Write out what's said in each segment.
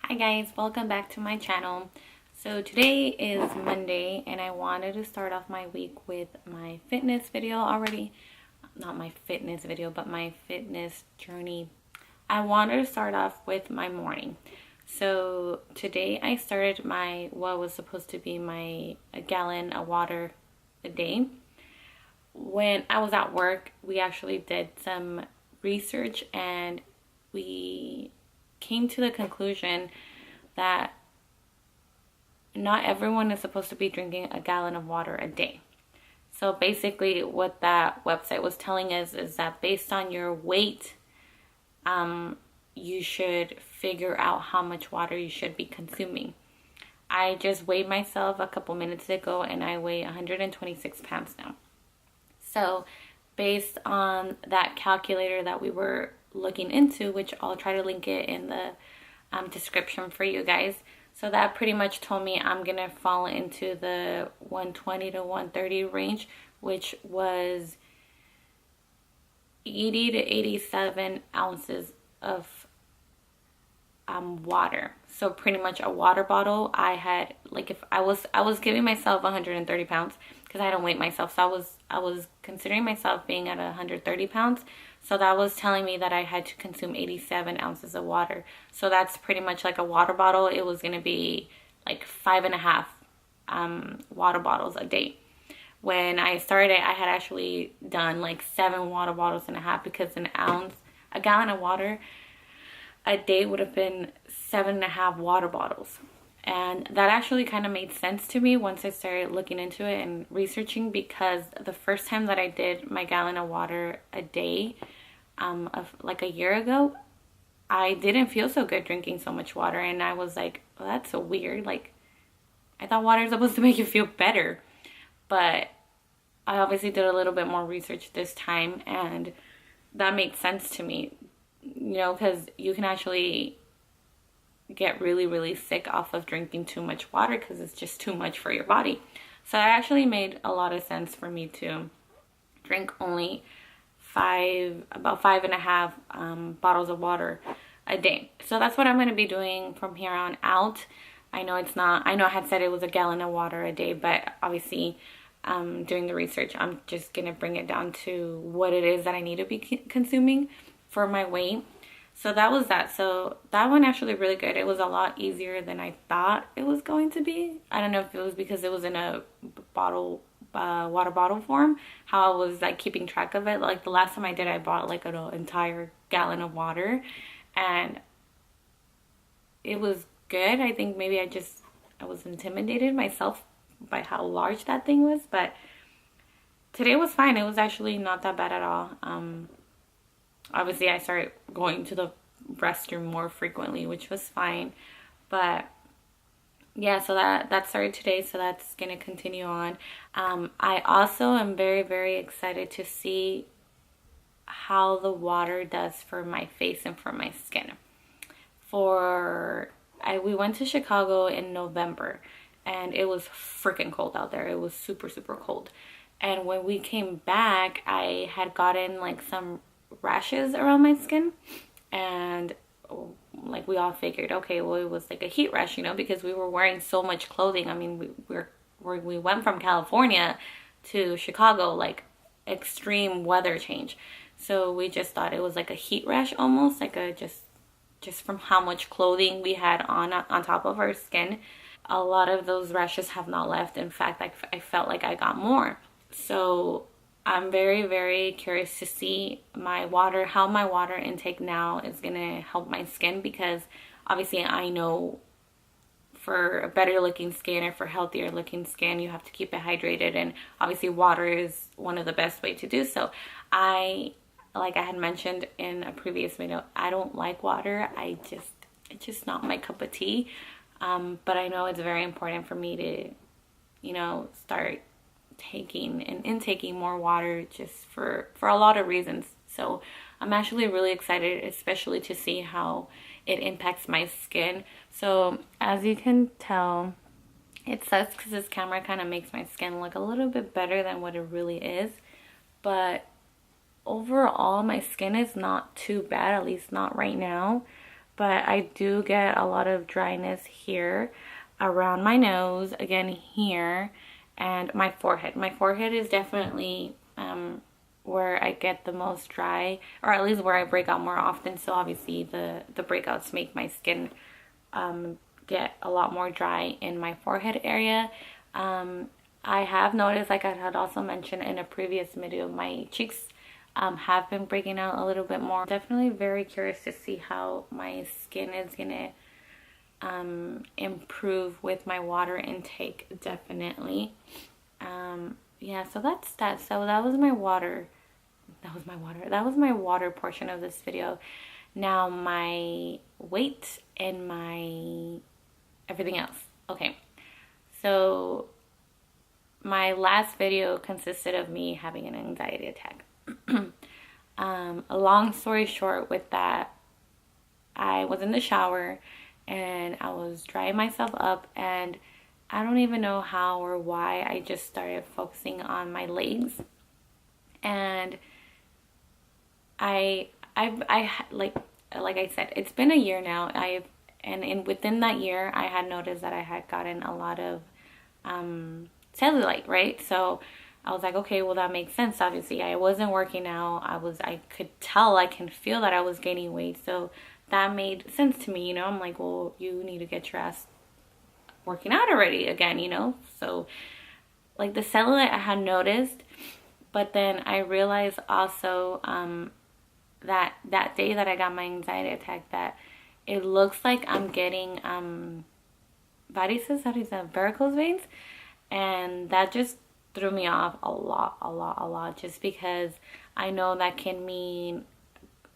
Hi guys, welcome back to my channel. So today is Monday and I wanted to start off my week with my fitness video already. Not my fitness video, but my fitness journey. I wanted to start off with my morning. So today I started what was supposed to be a gallon of water a day. When I was at work, we actually did some research and we came to the conclusion that not everyone is supposed to be drinking a gallon of water a day. So basically what that website was telling us is that based on your weight, you should figure out how much water you should be consuming. I just weighed myself a couple minutes ago and I weigh 126 pounds now. So based on that calculator that we were looking into, which I'll try to link it in the description for you guys. So that pretty much told me I'm gonna fall into the 120 to 130 range, which was 80 to 87 ounces of water. So pretty much a water bottle. I had, like, if I was giving myself 130 pounds because I don't weigh myself, so I was considering myself being at 130 pounds. So that was telling me that I had to consume 87 ounces of water. So that's pretty much like a water bottle. It was gonna be like 5.5 water bottles a day. When I started, I had actually done like 7 water bottles and a half, because a gallon of water a day would have been 7.5 water bottles. And that actually kind of made sense to me once I started looking into it and researching, because the first time that I did my gallon of water a day, of like a year ago, I didn't feel so good drinking so much water. And I was like, well, that's so weird. Like, I thought water is supposed to make you feel better. But I obviously did a little bit more research this time, and that made sense to me. You know, because you can actually get really, really sick off of drinking too much water because it's just too much for your body. So it actually made a lot of sense for me to drink only about 5.5 bottles of water a day. So that's what I'm going to be doing from here on out. I know I had said it was a gallon of water a day, but obviously doing the research, I'm just going to bring it down to what it is that I need to be consuming for my weight. So that was that. So that one actually really good. It was a lot easier than I thought it was going to be. I don't know if it was because it was in a water bottle form, how I was like keeping track of it. Like the last time I did, I bought like an entire gallon of water, and it was good. I think maybe I was intimidated myself by how large that thing was, but today was fine. It was actually not that bad at all. Obviously I started going to the restroom more frequently, which was fine. But yeah, so that started today, so that's gonna continue on. I also am very, very excited to see how the water does for my face and for my skin. We went to Chicago in November and it was freaking cold out there. It was super, super cold. And when we came back, I had gotten like some rashes around my skin, and like we all figured, okay, well, it was like a heat rash, you know, because we were wearing so much clothing. I mean, we went from California to Chicago, like extreme weather change, so we just thought it was like a heat rash, almost like a just from how much clothing we had on top of our skin. A lot of those rashes have not left. In fact, I felt like I got more. So I'm very, very curious to see how my water intake now is going to help my skin, because obviously I know for a better looking skin or for healthier looking skin, you have to keep it hydrated, and obviously water is one of the best way to do so. Like I had mentioned in a previous video, I don't like water. It's just not my cup of tea. But I know it's very important for me to, you know, start taking and intaking more water, just for a lot of reasons. So I'm actually really excited, especially to see how it impacts my skin. So as you can tell, it sucks because this camera kind of makes my skin look a little bit better than what it really is. But overall, my skin is not too bad, at least not right now. but I do get a lot of dryness here around my nose, again here, and my forehead. My forehead is definitely where I get the most dry, or at least where I break out more often. So obviously the breakouts make my skin get a lot more dry in my forehead area. I have noticed, like I had also mentioned in a previous video, my cheeks have been breaking out a little bit more. Definitely very curious to see how my skin is gonna improve with my water intake, definitely. Yeah, so that's that. So that was my water. That was my water portion of this video. Now my weight and my everything else. Okay, so my last video consisted of me having an anxiety attack. A long story short with that, I was in the shower and I was drying myself up, and I don't even know how or why I just started focusing on my legs. And I like I said, it's been a year now. Within that year I had noticed that I had gotten a lot of cellulite, right? So I was like, okay, well that makes sense. Obviously I wasn't working out. I could tell, I can feel that I was gaining weight. So that made sense to me, you know. I'm like, well, you need to get your ass working out already again, you know. So like the cellulite I had noticed, but then I realized also that day that I got my anxiety attack, that it looks like I'm getting varices, how do you say, varicose veins, and that just threw me off a lot, just because I know that can mean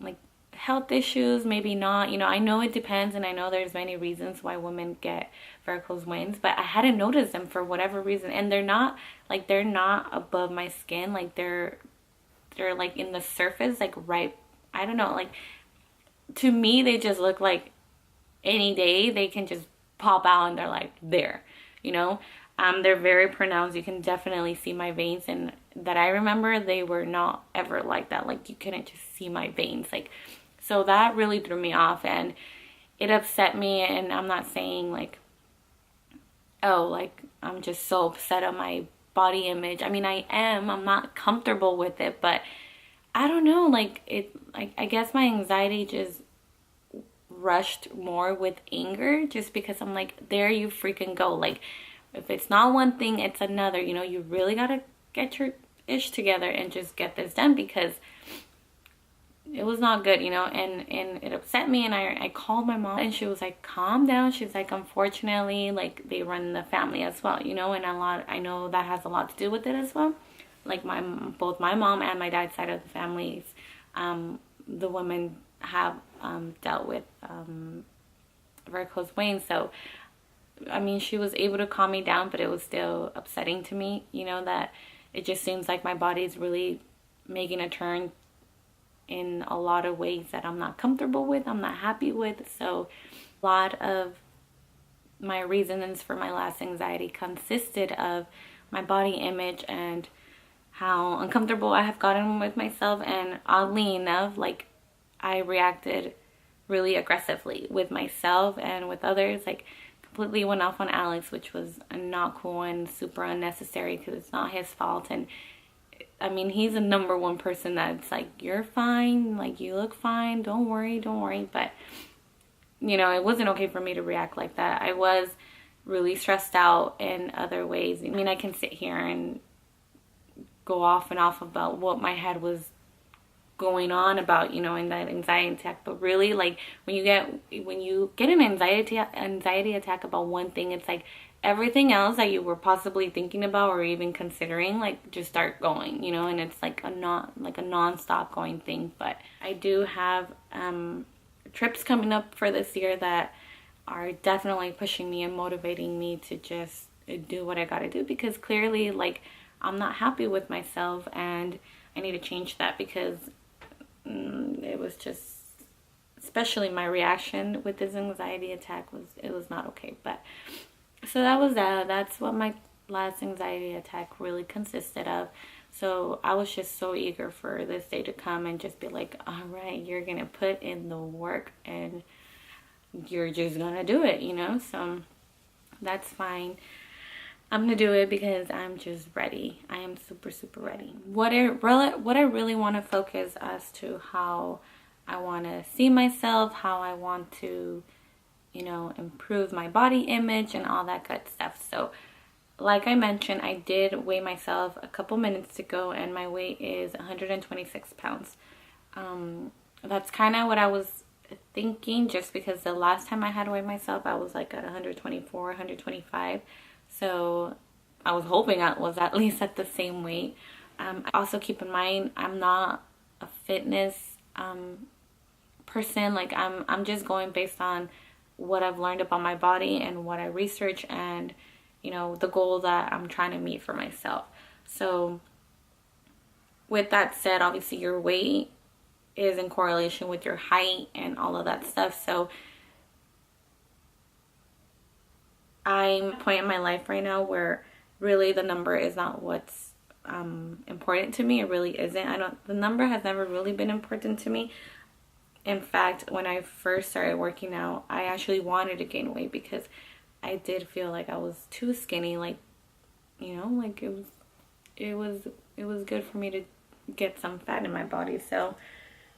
like health issues, maybe not, you know. I know it depends, and I know there's many reasons why women get varicose veins, but I hadn't noticed them for whatever reason. And they're not above my skin, like they're like in the surface, like right, I don't know, like to me they just look like any day they can just pop out and they're like there, you know. They're very pronounced. You can definitely see my veins, and that I remember they were not ever like that. Like you couldn't just see my veins, like, so that really threw me off and it upset me. And I'm not saying like, oh, like I'm just so upset at my body image. I mean, I'm not comfortable with it, but I don't know, like I guess my anxiety just rushed more with anger, just because I'm like, there you freaking go. Like if it's not one thing, it's another, you know. You really gotta get your ish together and just get this done, because it was not good, you know. And it upset me, and I called my mom, and she was like, calm down. She's like, unfortunately, like they run in the family as well, you know, and I know that has a lot to do with it as well. Like both my mom and my dad's side of the families, the women have dealt with varicose veins. So I mean, she was able to calm me down, but it was still upsetting to me, you know, that it just seems like my body's really making a turn in a lot of ways that I'm not comfortable with, I'm not happy with. So a lot of my reasons for my last anxiety consisted of my body image and how uncomfortable I have gotten with myself. And oddly enough, like I reacted really aggressively with myself and with others, like completely went off on Alex, which was not cool and super unnecessary, because it's not his fault. And I mean, he's the number one person that's like, you're fine, like you look fine, don't worry. But you know, it wasn't okay for me to react like that. I was really stressed out in other ways. I mean, I can sit here and go off and off about what my head was going on about, you know, in that anxiety attack, but really, like when you get an anxiety attack about one thing, it's like everything else that you were possibly thinking about or even considering, like, just start going, you know. And it's like a non-stop going thing. But I do have trips coming up for this year that are definitely pushing me and motivating me to just do what I gotta do, because clearly, like, I'm not happy with myself and I need to change that, because it was just, especially my reaction with this anxiety attack, was not okay. But so that's what my last anxiety attack really consisted of. So I was just so eager for this day to come and just be like, all right, you're gonna put in the work and you're just gonna do it, you know? So that's fine. I'm gonna do it because I'm just ready. I am super, super ready. What I really want to focus as to how I want to see myself, how I want to, you know, improve my body image and all that good stuff. So like I mentioned, I did weigh myself a couple minutes ago and my weight is 126 pounds. That's kind of what I was thinking, just because the last time I had weighed myself, I was like at 124, 125. So I was hoping I was at least at the same weight. Also keep in mind, I'm not a fitness person. Like I'm just going based on what I've learned about my body and what I research, and you know, the goal that I'm trying to meet for myself. So with that said, obviously your weight is in correlation with your height and all of that stuff. So I'm at a point in my life right now where really the number is not what's important to me. It really isn't. The number has never really been important to me. In fact, when I first started working out, I actually wanted to gain weight because I did feel like I was too skinny. Like, you know, like it was good for me to get some fat in my body. So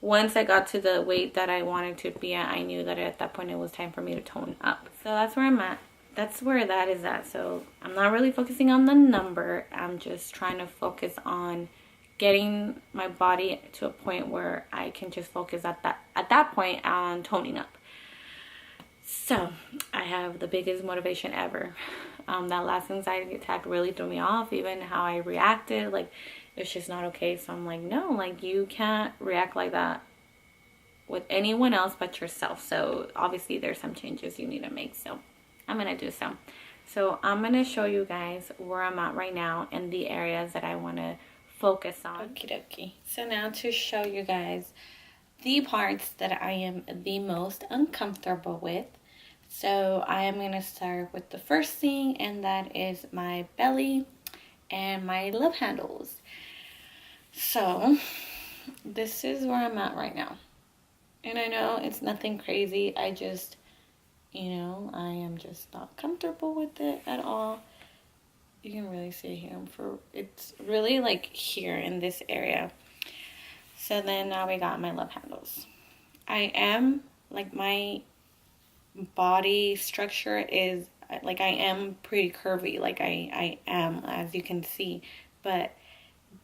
once I got to the weight that I wanted to be at, I knew that at that point it was time for me to tone up. So that's where I'm at. That's where that is at. So I'm not really focusing on the number. I'm just trying to focus on getting my body to a point where I can just focus at that point on toning up. So I have the biggest motivation ever. That last anxiety attack really threw me off, even how I reacted. Like, it's just not okay. So I'm like, no, like, you can't react like that with anyone else but yourself. So obviously there's some changes you need to make. So I'm going to do so. So I'm going to show you guys where I'm at right now and the areas that I want to focus on. Okie dokie. So now to show you guys the parts that I am the most uncomfortable with. So I am going to start with the first thing, and that is my belly and my love handles. So this is where I'm at right now. And I know it's nothing crazy. I just, you know, I am just not comfortable with it at all. You can really see here. It's really like here in this area. So then now we got my love handles. I am, like, my body structure is, like, I am pretty curvy. Like, I am, as you can see. But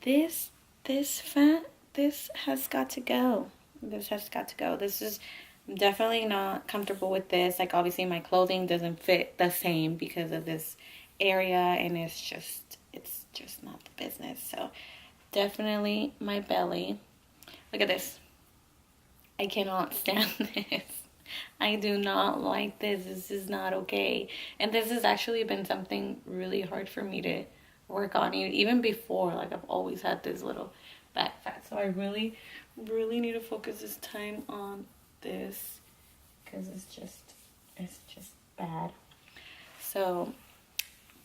this fat, this has got to go. This has got to go. This is, I'm definitely not comfortable with this. Like, obviously my clothing doesn't fit the same because of this area, and it's just not the business. So definitely my belly. Look at this. I cannot stand this. I do not like this. This is not okay. And this has actually been something really hard for me to work on. Even before, like, I've always had this little back fat. So I really, really need to focus this time on this, because it's just bad. So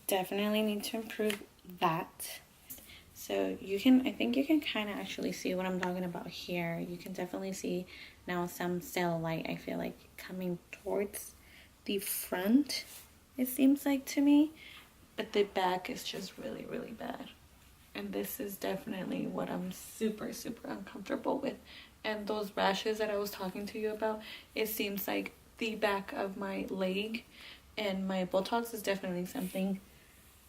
definitely need to improve that. So I think you can kind of actually see what I'm talking about here. You can definitely see now some cellulite, I feel like, coming towards the front, it seems like to me. But the back is just really, really bad. And this is definitely what I'm super, super uncomfortable with. And those rashes that I was talking to you about, it seems like the back of my leg and my buttocks is definitely something.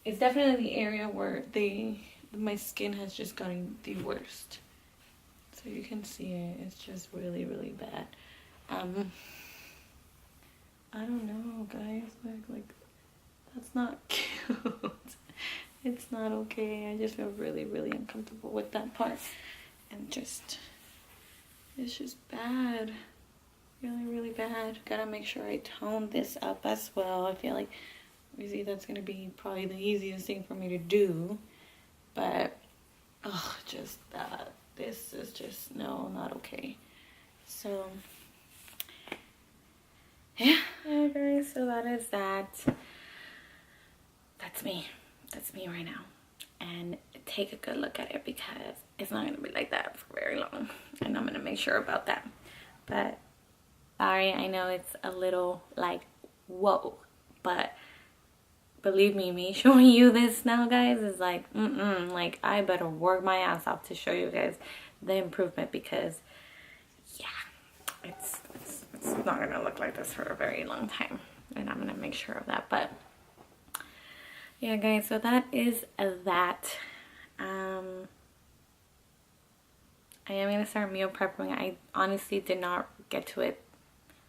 It's definitely the area where my skin has just gotten the worst. So you can see it. It's just really, really bad. I don't know, guys. Like that's not cute. It's not okay. I just feel really, really uncomfortable with that part. And it's just bad. Really, really bad. Gotta make sure I tone this up as well. I feel like, obviously, that's gonna be probably the easiest thing for me to do. But, just that. This is just, no, not okay. So, yeah. Yeah, guys, so that is that. That's me. That's me right now. And take a good look at it, because it's not going to be like that for very long. And I'm going to make sure about that. But Sorry, I know it's a little like, whoa, but believe me showing you this now, guys, is like, like, I better work my ass off to show you guys the improvement, because yeah, it's not gonna look like this for a very long time, and I'm gonna make sure of that. But yeah, guys, so that is that. I am gonna start meal prepping. I honestly did not get to it.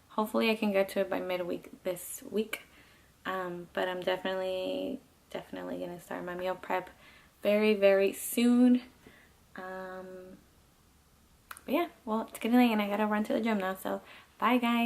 Hopefully I can get to it by midweek this week. But I'm definitely gonna start my meal prep very soon. But yeah, well, it's getting late and I gotta run to the gym now, so bye guys.